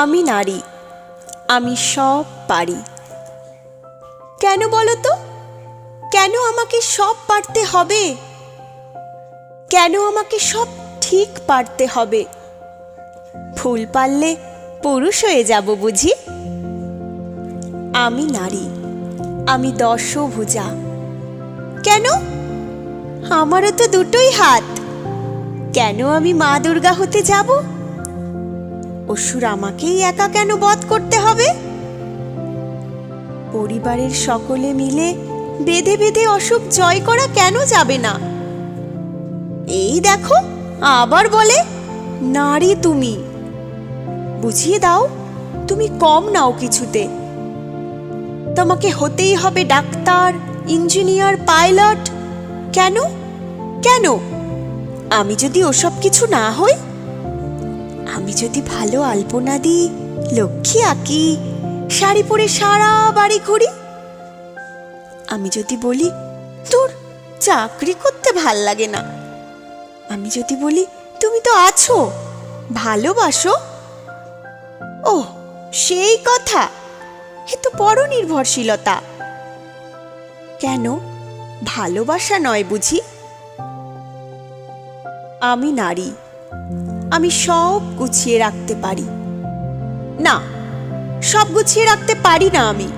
আমি নারী, আমি সব পারি। কেন বলো তো, কেন আমাকে সব পারতে হবে? কেন আমাকে সব ঠিক পারতে হবে? ফুল পারলে পুরুষ হয়ে যাব বুঝি? আমি নারী, আমি দশভুজা। কেন? আমারও তো দুটোই হাত। কেন আমি মা দুর্গা হতে যাব? অসুর আমাকেই একা কেন বধ করতে হবে? পরিবারের সকলে মিলে বেঁধে বেঁধে অসুখ জয় করা কেন যাবে না? এই দেখো আবার বলে নারী তুমি। বুঝিয়ে দাও, তুমি কম নাও কিছুতে। তোমাকে হতেই হবে ডাক্তার, ইঞ্জিনিয়ার, পাইলট। কেন? কেন? আমি যদি ওসব কিছু না হই? আমি যদি ভালো আলপনা দিই, লক্ষ্মী আঁকি, শাড়ি পরে সারা বাড়ি ঘুরি? আমি যদি বলি তোর চাকরি করতে ভাল লাগে না? আমি যদি বলি তুমি তো আছো, ভালোবাসো? ও সেই কথা, এ তো পরনির্ভরশীলতা। কেন? ভালোবাসা নয় বুঝি? আমি নারী, আমি সব গুছিয়ে রাখতে পারি। না, সব গুছিয়ে রাখতে পারি না আমি।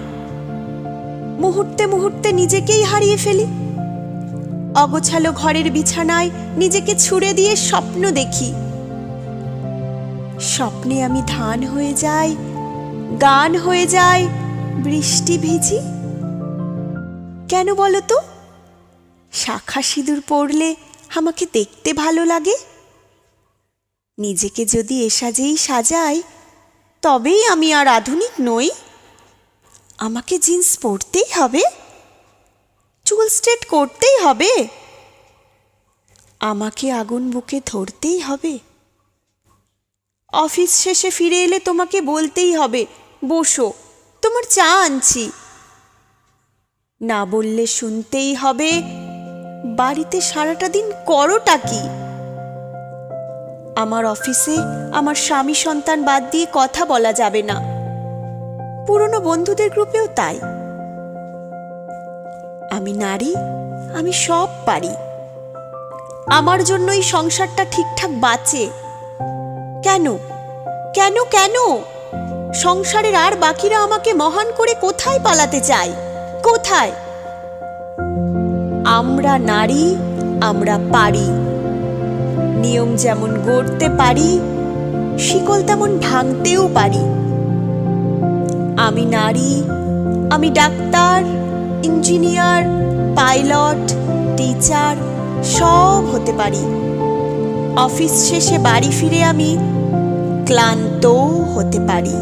মুহূর্তে মুহূর্তে নিজেকেই হারিয়ে ফেলি। অগোছালো ঘরের বিছানায় নিজেকে ছুঁড়ে দিয়ে স্বপ্ন দেখি। স্বপ্নে আমি ধান হয়ে যাই, গান হয়ে যায়, বৃষ্টি ভিজি। কেন বলো তো? শাখা সিঁদুর পরলে আমাকে দেখতে ভালো লাগে। নিজেকে যদি এ সাজেই সাজাই, তবেই আমি আর আধুনিক নই। আমাকে জিন্স পরতেই হবে, চুল স্ট্রেট করতেই হবে, আমাকে আগুন বুকে ধরতেই হবে। অফিস শেষে ফিরে এলে তোমাকে বলতেই হবে বসো, তোমার চা আনছি। না বললে শুনতেই হবে বাড়িতে সারাটা দিন করোটা কি? আমার অফিসে আমার স্বামী সন্তান বাদ দিয়ে কথা বলা যাবে না। পুরনো বন্ধুদের গ্রুপেও তাই। আমি নারী, আমি সব পারি। আমার জন্যই সংসারটা ঠিকঠাক বাঁচে। কেন? কেন? কেন সংসারের আর বাকিরা আমাকে মহান করে কোথায় পালাতে চায়? কোথায়? আমরা নারী, আমরা পারি। নিয়ম যেমন গড়তে পারি, শিকল তেমন ভাঙতেও পারি। আমি নারী, আমি ডাক্তার, ইঞ্জিনিয়ার, পাইলট, টিচার সব হতে পারি। অফিস শেষে বাড়ি ফিরে আমি ক্লান্তও হতে পারি।